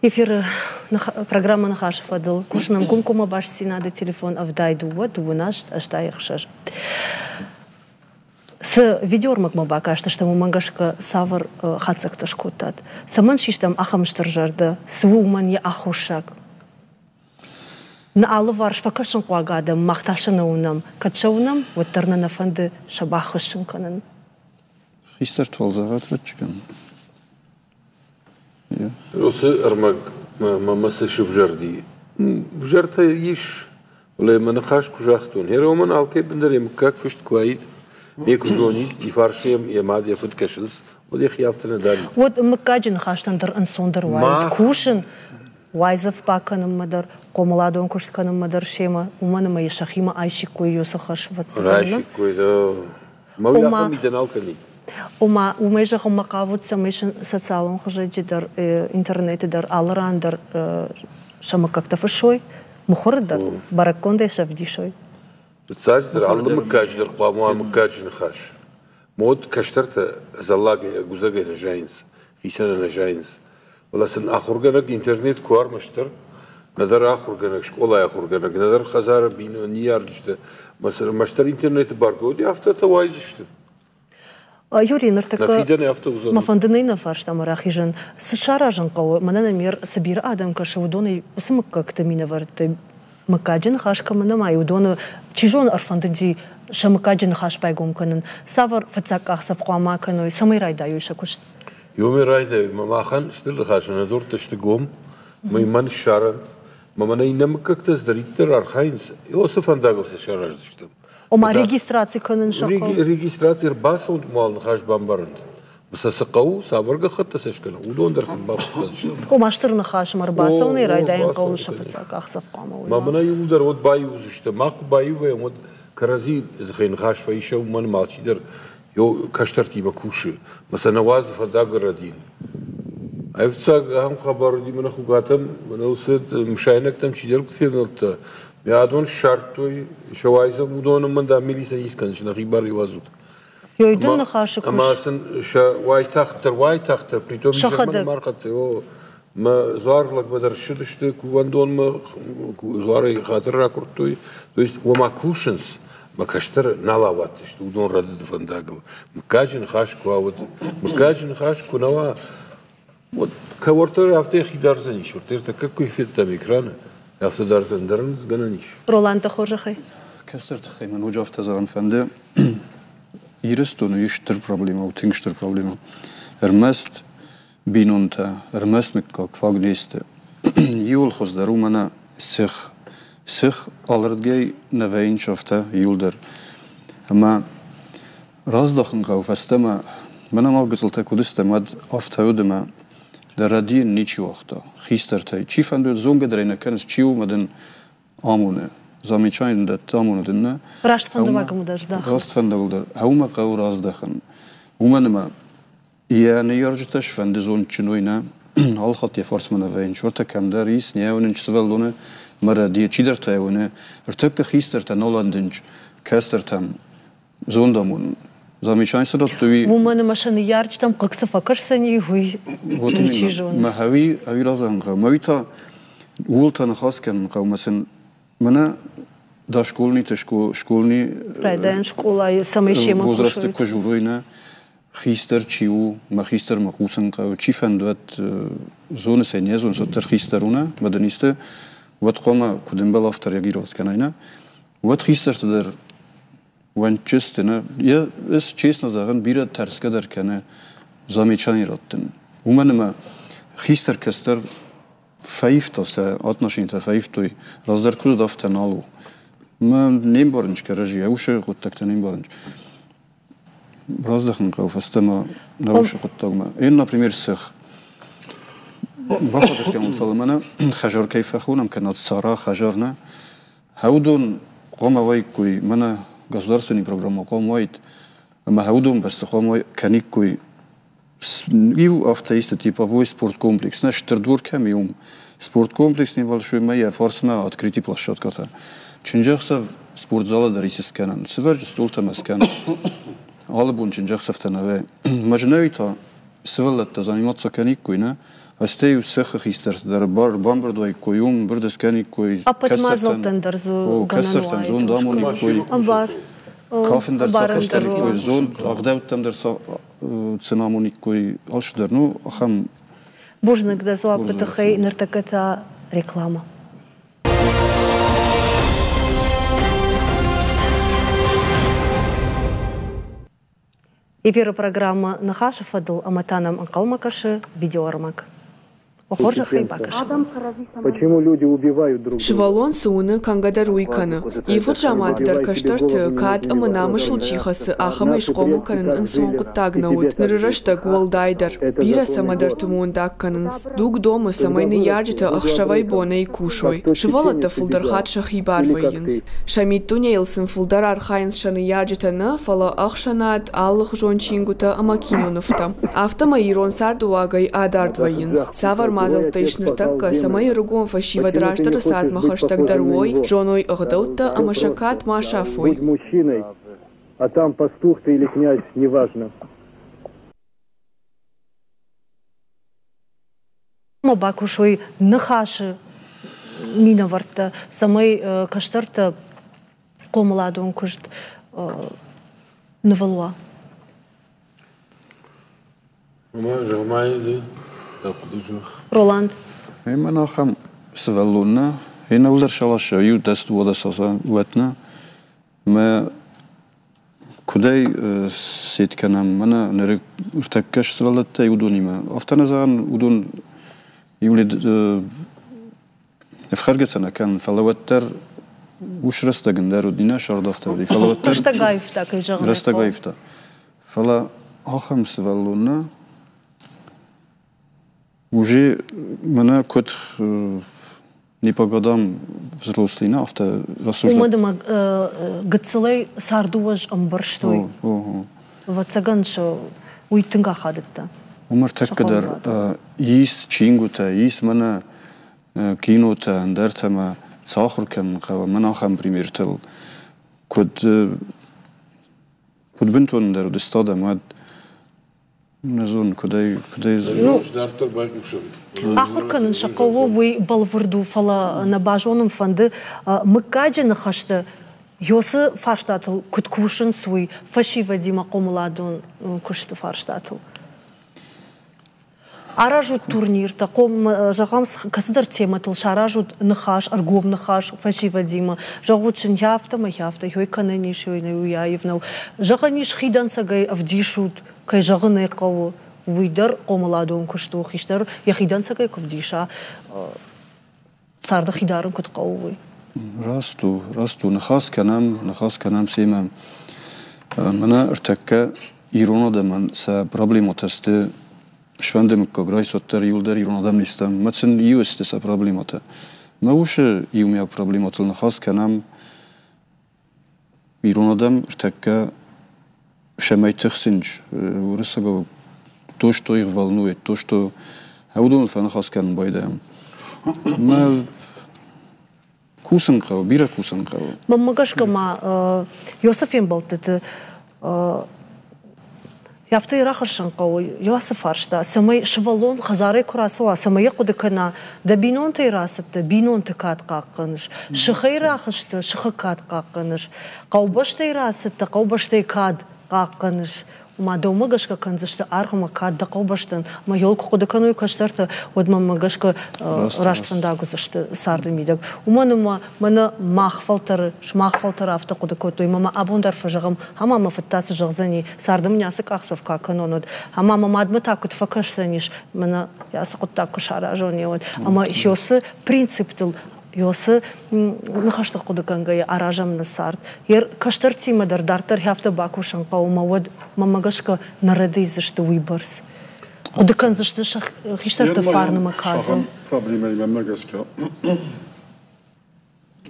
Эфир программа Нахаша Фадл. Кушнам кумкума баш синада телефон авдай дуа наш аштай хшаш. С видеормак мабака что мы мангашка савар хацак ташкутат. Саман шиштам ахам штаржарда свуман я ахушак. На алварш факашн квагада махташна унам качаунам ватарна нафанды шабахшн канан. Хистартвал загатвачкан. Росы армак мамасы шув жарди. Жарта иш ولا ما نخاش كجاختون هيرو من алкей بندريم как فشت كويت ميكو جوني يفارشيم يا ماد يفوت كشلس ودي خيافتنا داري вот مكاجن خاشتن در انسوندر وايد كوشن وايزف باكن مدر قوملادون كوشكن مدر شيما ومن ما يشخيما ايشي كويو سخش واتسنا رايشي كويدو ما ويا ميدنال كني وما وميجا هم قاوت سميشن социалон хожеди در интернете در алран در شما как-то фшой مخرد бараконде шавдишой تساج در علم مكاج در قاموا مكاج نخاش مود كشترت زلاقي جوزاقي نجاينس إيشان نجاينس ولا سن آخر جنك إنترنت كوار مشتر نظر آخر جنك شكولا آخر جنك نظر خزارة بينو نيار جشته مثلا مشتر إنترنت باركود يافته توايز جشته يوري نرتك ما فندنينا فرش تمر أخيجن سشارجن قو مننا مير سبير آدم كشودوني اسمك كتمينا ورد مكاجن خاش كمنا ما يودون تيجون أرفندي شمكاجن خاش بايقوم كنن سافر فتساك أخسف قواما كنوي سمي رايدا يوشكوش يومي رايدا ما خان شتل خاشنا دور تشتقوم ما يمان الشارن ما منا ينمك كتزدريتر أرخاينس يوسف أنداغلس الشارج دشتم وما ريجستراتي كنن شقو ريجستراتي رباسون مال نخاش بامبرند بس سقو سافرق خط سشكل ودون درس الباب وما اشترنا خاش مرباسة ونيرايدا ينقول شفتساك أخسف قواما ما منا يودر ود بايو زشته ماكو بايو ويمود كرازي زخين خاش فايشة ومن مالشي در يو كشترتي بكوشة مثلا نواز فداق ردين عرفتك هم خبر دي من أخو قاتم من أوسط مشاينك تمشي در كثير نلت بيعدون شرطوي شوايزة ودون من داميلي سنيس كانش نخي باري وازود يويدون خاشكوش أما سن واي تختر بريتو ميشمن ماركت يو ما زوار لك بدر شدشتك وندون ما زواري خاطر راكورتوي وما كوشنس ما كشتر نالاواتش ودون ردد فنداقل مكاجن خاش كواود مكاجن خاش كنوا كورتر يافتي خيدارزني شورتير تككو يفيد ميكران يافت دارزن درنز غنانيش رولان تخرج خي كسر تخي من وجه افتزارن فنده يرستون يشتر بروبليما او تينشتر بروبليما ارمست بينونتا ارمست مكك فاغنيست يول خز درو منا سخ alredgej na wejnschafte julder. Maar razdachen gauw vastema, men am afgezelt kudiste mad afthudema, de radien niet jochta. Gisterte, chiefan doet zo'n gedreine kennis chiu met een amune. Zamечаем dat amune dinne. Rast van de wakker moeders dag. Rast van de wilder. Hou me gauw razdachen. Hoe men maar. Ja, ne jarjetash van de zo'n chinoina. Al gaat je forts met een wijn. Shorte kam daar is, nie een zoveel doen. Maar die chider tijwene. Tupke gisterte Nolandinch. Kestertam. Zo'n damun. Замечаем се dat той. Women машини ярч там как се факърсани хуй. Вот именно. ما هوي رازن قا مويتا ولتن خاص كان قا مثلا منا دا школьни Прайден школа самейши ма возрасты кожуруйна хистер чиу магистер махусен ка чифен дот зоны сене зон сотер хистеруна маденисте вот кома куден бел автор ягирос канайна вот хистер der Ванчестина, я честно sagen, бира терскадер кене замечание раттен. У мене ма хистеркестер файфта се отношенията файфтой раздъркуда да втенало. Ма нем барничка режия, уше готтакте нем барнич. Раздахн кау фастема на уше готтагма. Например, сех. بخاطر كان فلمنا خجر كيف أخونا كانت سارة خجرنا هودون قام ويكوي منا государственный программа комойт маудум бастахомой каникой ю автоисты типовой спорткомплекс наш тердвор камиум спорткомплекс небольшой моя форсма открытый площадка чинжахса спортзала дарисисканан сверж стултамаскан албун чинжахса втанове мажнавита свалата заниматься каникой на Астею сеха хистер дар бамбардой коюм бирдескани кой кастертен дарзу кастертен зон дамони кой кафен дар сахастер кой зон агдавтан дар ценамони кой алшдер ну хам бужник да зоа петахей нертаката реклама. Эфир программа Нахаша Фадл Аматаном Анкалмакаши видеоармак. Почему люди убивают друг друга? Швалон суны кангадар уйканы. Ифут жамаддар каштарт кад аманамышл чихасы ахама ишқомыл канын инсон құттагнаут. Нырырашта гуалдайдар. Бира самадар тумундак канынс. Дуг дома самайны ярджита ахшавай бонай кушой. Швалатта фулдар хатша хибар вайынс. Шамит тунейлсын фулдар архайынс шаны ярджита на фала ахшанат аллах жончингута амакинуныфта. Автама ирон сардуагай адард вайынс. Савар мазал тайшныртакка самай ругон фашива драштар сад махаштак дарвой, жоной агдаута амашакат машафой. Быть мужчиной а там пастух ты или князь, неважно. Бакушой нахаши миноварта самой каштарта комладун кушт навалуа. Роланд. Именно хам свалуна, и на улер шалаша, ю тест вода саза уэтна, мы кудей сет канам, мана нерек уртаккаш свалатта юдунима. Автаназан удун يولد افخرجتنا كان فلوتر وش رستجن دارو دينا شردافتا دي فلوتر رستجايفتا كي جغنا رستجايفتا فلا خمس فلونا уже منا كنت не по годам взрослый на авто рассуждать. Умадама гцелей сардуаж амбарштой. Вацаган шо уйтынга хадытта. Умар так кадар ис чингута ис мана кинота андартама цахуркам қава мана хам примертел код бинтон дар дистада мад назон кудай ахурканын шақауы уй балвырду фала набажоным фанды мыккаджа нахашты Йосы фарштатыл куткушын суй фашива дима комуладун кушты фарштатыл. Аражут турнир, таком жагамс касдар тематыл шаражут нахаш, аргом нахаш, фашива дима. Жагутшин яфта, йой канениш, йой неуяевнау. Жаганиш хиданцагай авдишут, кай жаганы каву. Уйдар комуладун кушту хиштар, я хиданцагай кавдиша. Сарда хидарым кут кавуй. Расту, нахас канам сема. Мана артакка иронадаман са проблемотасты швандем кограй соттар юлдар иронадам нистам. Мацен юсте са проблемата. Мауше юмя проблематыл нахас канам иронадам артакка шамайтахсинж. Урысага то, что их волнует, то, что аудон фанахас канам байдам. Ма кусанкау, бира кусанкау. Мамагашка ма Йосифин болтыты яфты рахаршанкау Йосиф аршта самай швалон хазары курасуа самай кудыкана да бинон тайрасыты бинон тыкат каккыныш шыхай рахышты шыхыкат каккыныш каубаш тайрасыты каубаш тайкад каккыныш ма домагашка канзышты архма кадда каубаштан ма ёлку кудыкану каштарты од мамагашка раштвандагузышты сарды мидаг уманума мана махфалтар авто кудыкоту мама абундар фажагам хамама фаттасы жагзани сардым нясы каксов каканонод хамама мадмы такут факашсаниш мана ясы куттак кушара жонеот ама ёсы принциптыл Йосы нахашта кудыкангай аражам на сард. Ер каштар тимадар дартар хяфта бакушан каумавод мамагашка нарадизышты уйбарс. Кудыкан зашты хиштарты фарна макаду. Проблема мамагаска.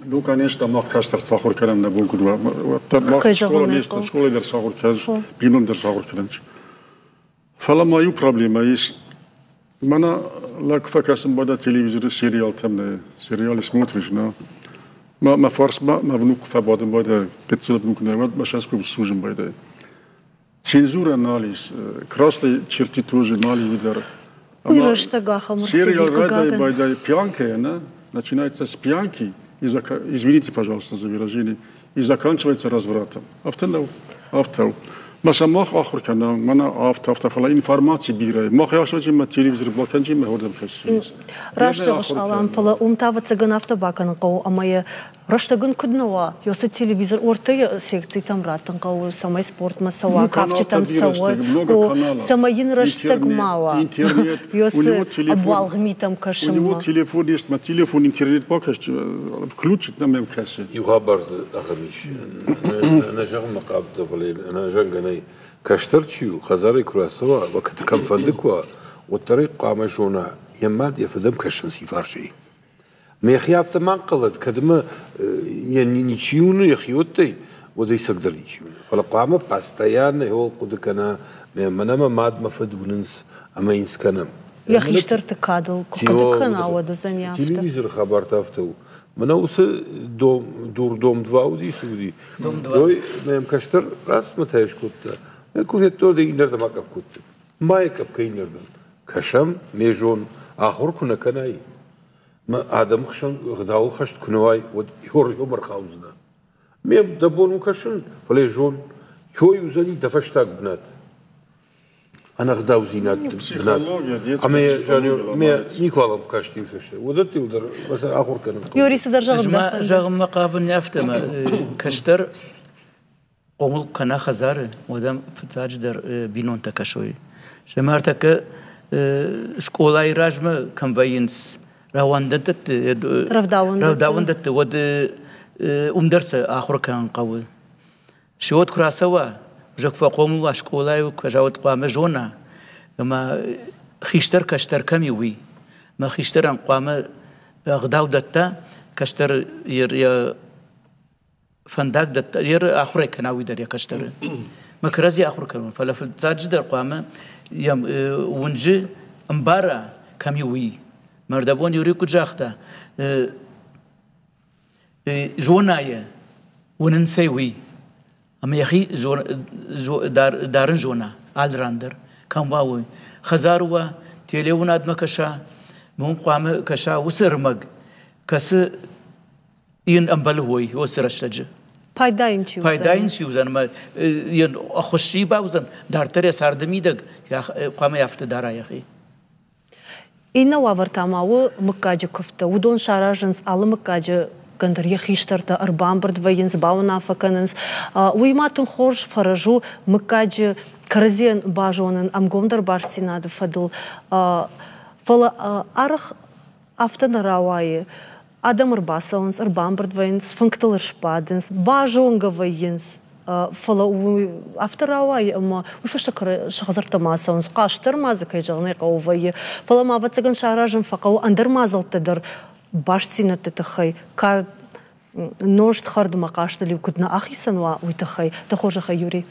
Ну, конечно, мах каштар фахур карам на булгудва. Школа место, школа дер сахур каж, бинум дер сахур карамч. Фала мою проблема есть. Мана лак факасом бада телевизор сериал там сериалы смотришь, но ма фарс ма внук фабадом бада 500 внук на вот сейчас как служим бада. Цензура анализ, красные черты тоже анализ видар. Сериал рада бада пьянка, она начинается с пьянки, извините, пожалуйста, за выражение, и заканчивается развратом. Автор. Маса мах ахур канал, мана автофала информации бирай. Мах яшачи ма телевизор блоканчи ма ходам кашис. Раштагаш алан фала умтава цаган автобакан кау амая раштаган куднова. Йосы телевизор ортай секции там ратан кау самай спорт масава кавчи там сава. Самаин раштагмава. Йосы обвалгми там кашима. У него телефон есть, ма телефон интернет покаш включит на мем каши. Юхабар ахамиш. Она жагм макабта фалил. Она жаган كاشترتشيو خزاري كراسوا وقت كم فندقوا والطريق قامشونا يماد يفدم كشن سيفارشي ما يخيافت منقلد كدما يعني نيشيون يخيوتي وذي سقدر يشيون فالقامة باستيان هو قد كنا منما ماد مفدونس أما ينسكنم يا أخي اشترت كادل كوكو كنا ودو زنيافته تلفزيون خبر تافتو منا وس دوم دواودي سودي دوي ميم كشتر راس متاش كوت كوفيت تور دي نرد ما كف كوت ما يكب كي نرد كشم ميجون آخر كنا كناي ما آدم خشن غداول خشت كنواي ود يور خوزنا ميم دبون وكشن فلي جون شو يوزني دفشتاك بنات أنا غداو زينات بنات أما جانيو مي نيكولا بكاشتي فشة ودرتي ودر بس آخر كنا يوري صدر جغم مقابل نفتما كشتر قومل كنا خزار ودم فتاج در بينون تكشوي شمارتك شكولاي راجمة كم بينس راوندت رفداوندت ود درس آخر كان قوي شوت كراسوا جك فقوم واشكولاي وكجاوت قام جونا ما خيشتر كشتر كم يوي ما خيشتر ان قام غداو دتا كشتر ير فندق دتا ير آخر كناوي در كشتر ما كرازي آخر كانوا فلا في التاج در قام يم ونجي امبارا كم يوي مردبون يوري كجاختا جونايا وننسيوي أما يخي دارن جونا آلراندر كم واوي خزاروا تيليون آدم كشا مهم قام كشا وسرمج كس ين أمبلوي وسرشتج پایداین چی وزن ما ين أخشي باوزن دارتري ساردمي دق يا قام يافت دارا يخي إنه وافرتاماو مكاجة كفته ودون شاراجنس على مكاجة كندر يخيشترتا أربعة برد وينز باونا فكننس ويماتن خورج فرجو مكاجة كرزين باجونن أم قومدر بارسينا دفضل فلا أرخ أفتن راواي آدم أربعة أربعة برد وينز فنكتل شبادنس باجون غوينز فلا أفتر راواي أما ويفشتكر شخزر تماسونس قاشتر مازك يجغني قوفي فلا ما بتسجن شاراجن فقو أندر مازل تدر باش سينة تتخي كار نوش تخرد مقاشت اللي كنا أخي سنوا ويتخي تخرج خيوري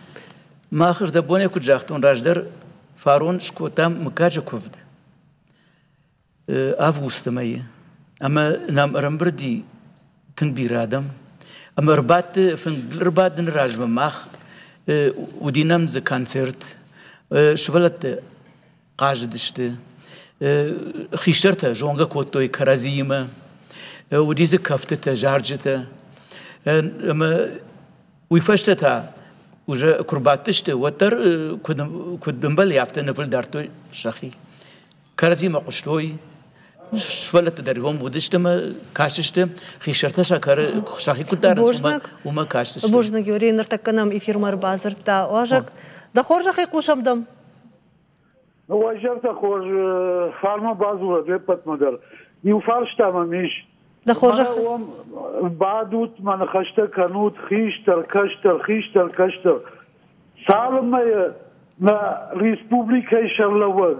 ما آخر دبوني كنت جاختون راجدر فارون شكوتام مكاجة كفد أفوست ماي أما نام رمبردي تنبير آدم أما ربات فن ربات نراجم ماخ ودينام ز كونسرت شفلت قاجدشت خيشترته جونغا كوتوي كرازيما وديز كفتته جارجته اما ويفشتها وجا كرباتشته وتر كدمبل يافته نفل دارتو شخي كرازيما قشتوي شفلت درهم ودشتما كاششته خيشترته شكر شخي كدار وما كاششته بوجنا يوري نرتكنام إفير مربازر تا واجك دا خورج خي قوشم دم واجرت خورج فارما بازوره لبت مدر يوفارش تماميش دا خورج بعدوت من خشته كنوت خيشتر كشتر سالم ما ريسبوبليكا شرلوان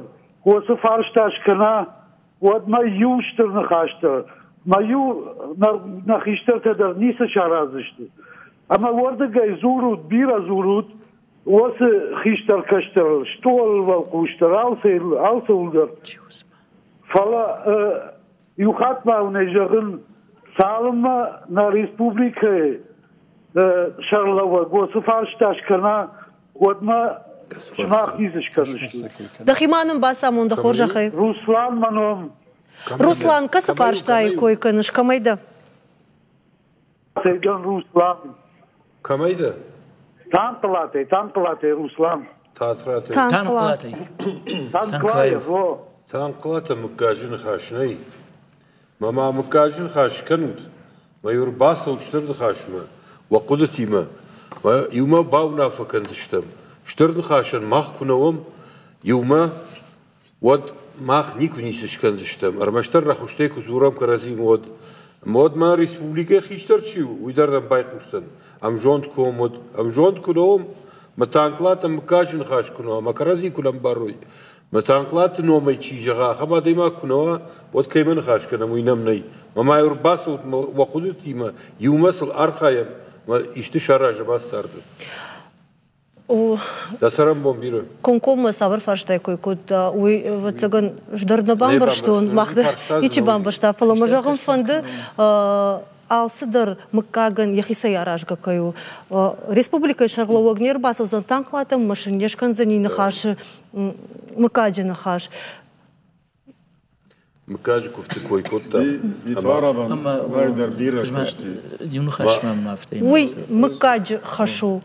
هو سفارش تاشكنا ود ما يوشتر نخاشتر ما يو نخيشتر تدر نيسا شارازشت اما ورد جاي زورود بيرا زورود وس خيشتر كشتر شتول وكوشتر ألسولدر فلا يخاط ما ونجرن سالم نا ريسبوبليكا شرلوان هو سفارش تاشكنا ود ما شناخ نيزش كنشت دخيمانم باسامون دا خورج خي روسلان منهم روسلان كسفارش تاي كوي كنش كميدا سيدان روسلان كميدا تانقلاتي روسلان تانقلاتي تانقلاتي مكاجن خاشني ما مكاجن خاش كنود ما يرباسل شترد خاشمه وقدتي ما يوما باونا فكنتشتم شترد خاشن ماخ كنوم يوما ود ماخ نيكوني سشكنتشتم ارمشتر رخشتيك زورام كرازي مود ما ريسبوبليكا خيشترشي ويدرن بايقوستن ام جوند كنوم متانقلات مكاجن خاش كنوم مكرازي كلام باروي متانقلات نومي تشيجا خما ديما كنوا ود كيمن خاش كنم وينمني ما يرباس وقدتي ما يومسل ارخايم ما اشتشارا جباس سرد Дасарам бомбиры. Конкома сабыр фарштай койкут уй вацаган ждарна бамбарштун махды ичи бамбаршта фаламажаган фонды алсыдыр мыккаган яхиса яражга каю республика шарловогнер басовзан танклатым машинешкан за ней нахаш мыкаджи нахаш Мыкаджиков такой кот-то. Витараван вайдар бираш почти. Уй мыкаджи хашу.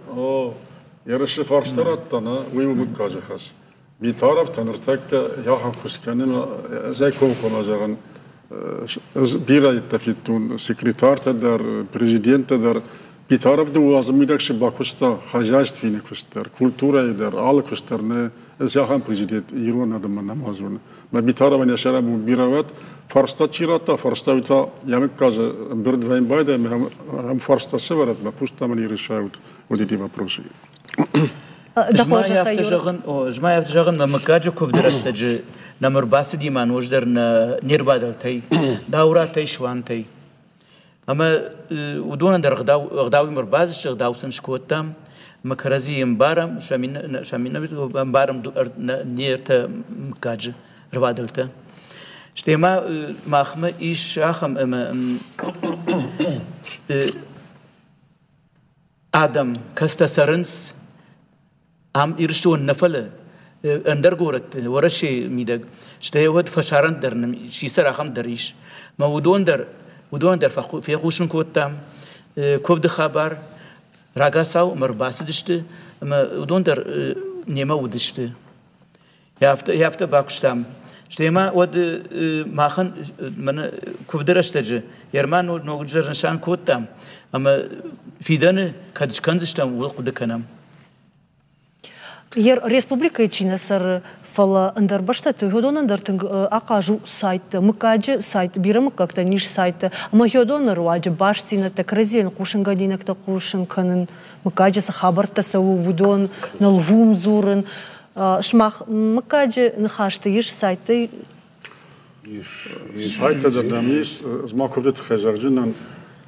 Ярышы фарштараттана уй мыкаджи хаш. Витарав таныртакка яхан хусканын зай конкомажаган бира иттафиттун секретар тадар президент тадар Витарав да уазмидакши бакуста хозяйственник кустар культура идар ал кустарны яхан президент ирон адамна намазун. ما بيتارا من يشرب بيروات فرستا تشيراتا فرستا ويتا يامك كذا برد وين بايدا هم فرستا سبرت ما بوستا من يرشاود ودي ديما بروسي. جماعة يفتشغن ما مكاجو كوف درسج نمر باس ديما نوجدر نيربادر تي داورات تي شوان تي أما ودون در غداوي مرباز غداو سنشكوتام مكرزي مبارم شامين مبارم نيرت مكاج روادلته شتيما ماخمه إيش شاخم آدم كستسرنس عم يرشون نفله اندرگورت ورشي ميدق شتي ود فشارن درن شي سر اخم دريش ما ودون در في خوشن كوتام كوفد خبر راغاساو مرباس دشت ما ودون در نيما ودشت يافت باكشتام شتيما ود ماخن من كوفدرشتج يرمان نوجر نشان كوتام اما في دنه كدش كنزشتام ولقد كنام Ер республика Чина сар фала андарбашта тюдон андартинг акажу сайт мыкаджи сайт бирам как-то ниш сайт ама хёдон руаджи башцина так разен кушингадинак та кушинканын мыкаджи са хабарта са вудон налвум зурын шмах мыкаджи нахашты иш сайты сайта да дамис змаковдет хазарджинан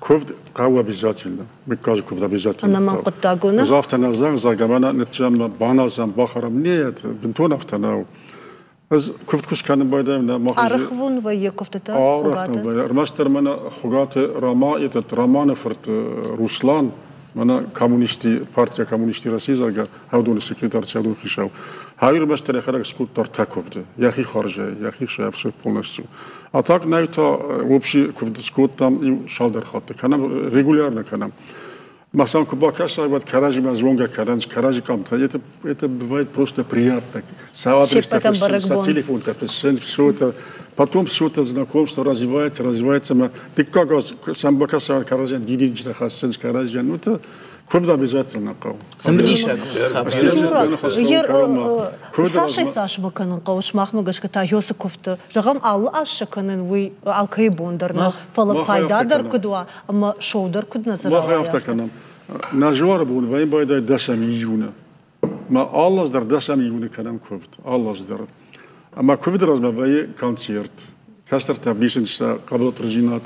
كوفد قوة بيزاتيلنا مكاج كوفد بيزاتيلنا. أنا ما قلت أقولنا. زافتنا زاجمنا نتجمع بانا زم بخرم نيت بنتون أفتناو. از كوفد كوش كان بايدنا ما خرج. أرخون ويا كوفتة. أرخون. رمشتر منا خجات رماية رمان فرت روسلان منا كومونيستي بارتيا كومونيستي راسيزا هودون السكرتير تشادون خشاو. هاي رمشتر خرج سكوت ترتكوفد. يا أخي خارجة يا أخي شاف سو بونسو. А так на это вообще квадскот там и шалдер хатты. Канам регулярно канам. Масам кубакаса вот каражи мазонга каражи камта. Это бывает просто приятно. Савадрис телефон, все это. Потом все это знакомство развивается. Ты как сам бакаса каражи дидинчна хасен каражи. Ну это كوفد обязательно قاو. سمليشة Саша баканын қауыш махмыгаш ката йосы кофты. Жағам аллы ашшы канын уй алкай бондарна фалы пайдадар кудуа, ама шоудар куд назарава. Махай автаканам. На жуар бун вайн байдай 10 миллиона. Ма аллаздар 10 миллиона канам кофд. Аллаздар. Ама кофд разма вай концерт. Кастер таблишенча каблот режинат.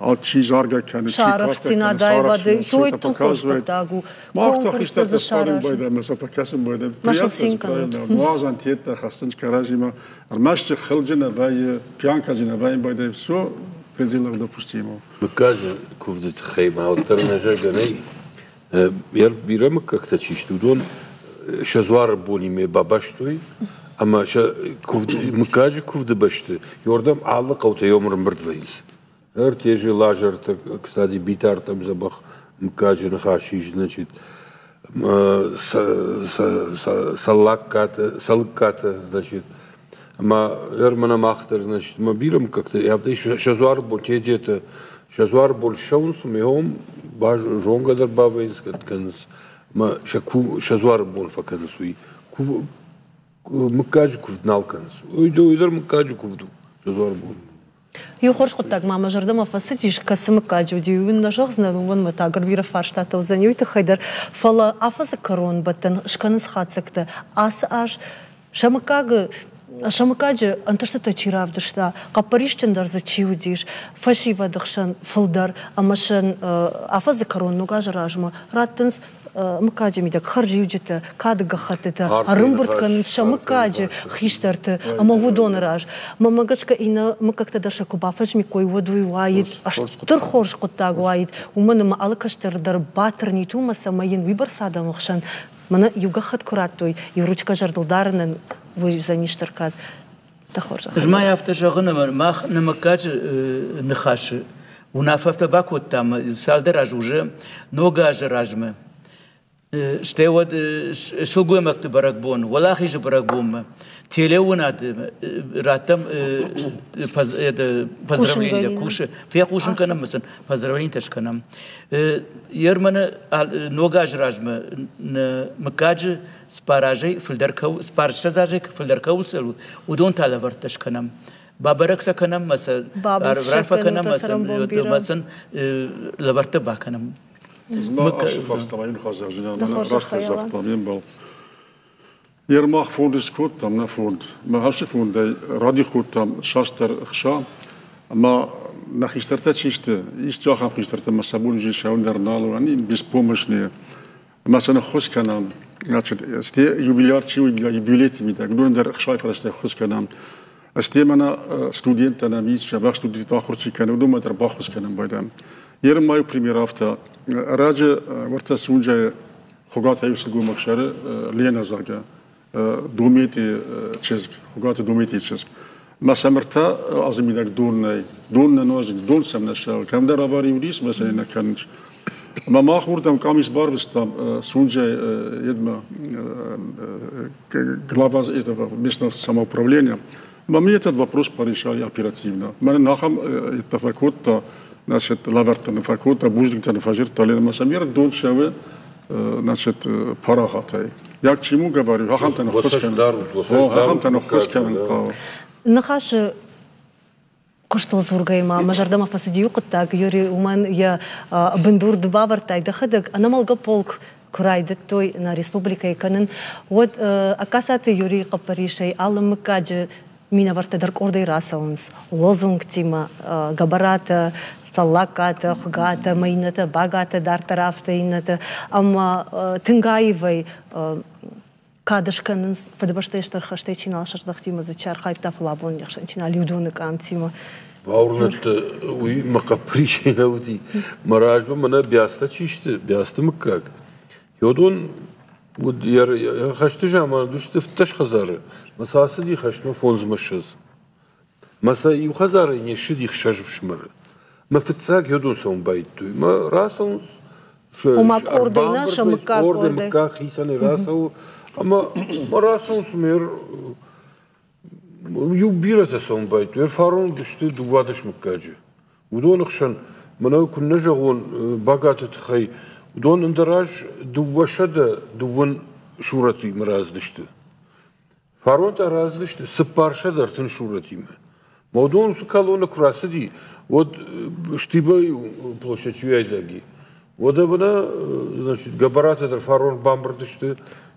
Алчи жарга каны шарахцина дайвады хёй тухоштагу конкурста за шараш байда месата касым байда приятно тета хастынч каражима армашчы хылжына вай пьянкажына вай байда всё пределах допустимо мыкажы кувдыт хейма алтерна жаганы яр бирам как-то чиштудон шазвар бониме бабаштой ама кувды мыкажы кувды башты йордам аллы каута ёмрым бирдвайс Артежи лажер, кстати, битар там забах мкажи нахашиш, значит, салакката, значит, ма эрмана махтер, значит, ма бирам как-то, я в еще шазвар бол, те где-то, шазвар бол шаунсу, мегом, баж, жонгадар бавейс, канс, ма шазвар бол факансуи, мкажи кувднал канс, уйдар мкажи кувду, шазвар бол. يخرج قطعك مع مجرد فسيتيش كسمك كاجودي وين شخصنا وين متاجر بير فارشتا وزني ويتخيدر فلا أفز كرون بتن شكنس خاتسكته أسأش شمكاج أنت شتا تشيراف دشتا قبريش تندر زتشيوديش فشي ودخشن فلدر أمشن أفز كرون نوجاج راجما راتنس مكاجة ميدك خرج يوجد كاد خطته رمبرت كان شمكاجة خيشترت أما هو دون راج ما قش كإنا مكك تدرش كوبافش ميكوي ودوي وايد أشتر خورش قطاق وايد ومن ما ألكشتر در باتر نيتو ما سماين ويبر سادا مخشان منا يوجخت كراتوي يروجك جردل دارن ويزانيشتركات تخرج جماعة يفتش غنم ما نمكاج نخاش وناففت باكو تام سالدر أجوجة نوجاج راجمة شتيود شلقوا مكتب ركبون ولا خيج بركبون تيلوناد راتم بزرولين كوش في كوشن كنام مثلا بزرولين تشكنام يرمن نوجاج راجمة مكاج سباراجي فلدركو سبارش زاجي فلدركول سلو ودون تالفر تشكنام بابرك سكنام مثلا رالفا كنام مثلا لبرت باكنام ما أشوف طبعاً خازر جنا راست زاق طبعاً بال يرماخ فوند سكوت تام نفوند ما هاش فوند راديو خوت تام شاستر خشا ما نخيسترت شيشت جا خام خيسترت ما سبون جي شاون درنالو يعني بيسبومشني مثلا خوش كنام ناتشت يوبيليار تشي يوبيليت ميدا دون در خشاي فرست خوش كنام استي منا ستودنت انا ميس شباب ستودنت اخر شي كانوا دوما در باخوش كنام بايدام يرم ماي بريمير افتا راجع ورتا سونجا خوغات يوسلغو مكشر لينا زاغا دوميتي تشيز خوغات دوميتي تشيز ما سمرتا ازمي داك دون نوز دون سمنشال كم در افاري وديس مثلا كان ما خورتم كاميس بارفستام سونجا يدما глава этого местного самоуправления ما этот вопрос порешали оперативно мы нахам это факот значит лаверта на факота буждикта на фажир талена масамир дон шаве значит парахатай я к чему говорю хахамта на хоскан нахаш кошто зургайма мажардама фасидию куттак юри уман я бендур дбавартай дахадак анамалга полк курайдет той на республика иканын вот акасаты юри капаришай алымыкаджы мина вартадарк ордай расаунс лозунг тима габарата цаллаката хгата майната багата дар тарафта ината ама тынгаевай кадышканын фадбаштештер хаштечинал шардахтима зачар хайптаф лабон яхшанчина людуны камтима باورنت وي مقبريشينا ودي مراجبه منا بياستا تشيشت بياستا مكاك يودون ود ير خشت جاما دوشت فتش خزار مساسه دي خشت ما فونز مشز مسا يو خزار نيشد يخشج بشمر ما فتساك يودون سون بايتو ما راسون وما كوردينا شمكاك كوردي مكاك خيساني راسو اما ما راسون سمير يو بيرة سون بايتو يرفارون دشت دوادش مكاجي ودون خشن منو كنا جاون باقات تخي ودون اندراج دوشد دون شورتي مراز دشت فارون تراز دشت سبارشة درتن شورتي ما مودون سكالون كراسدي ود штибай площадь Юайзаги вода бана значит габараты der фарон бамбар дишти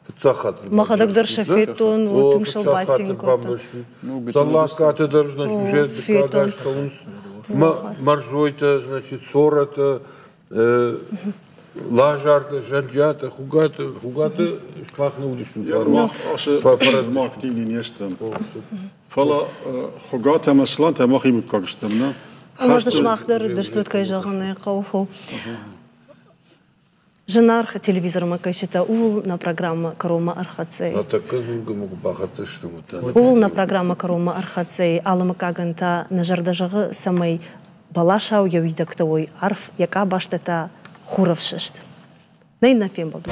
فتساخت ما خدك در شفيتون وتمشل باسينكو таллакаты der значит уже кадаш таунс маржойта значит сората лажарта жанджата хугата шпахнул дишти фарон ما активни нестам فلا خجات مثلا تماخي مكاكستمنا أمازش ما أقدر دشتوت كي جاغني قوفو جنارخ تلفزيون ما كيشتا أول نا программа كروما أرخاتسي أتكزورغ مقباخات شتموتا أول نا программа كروما أرخاتسي على مكاغنتا نجردجغ سمي балашау يويدك توي عرف يكا باشتتا خورف ششت نين فين بدو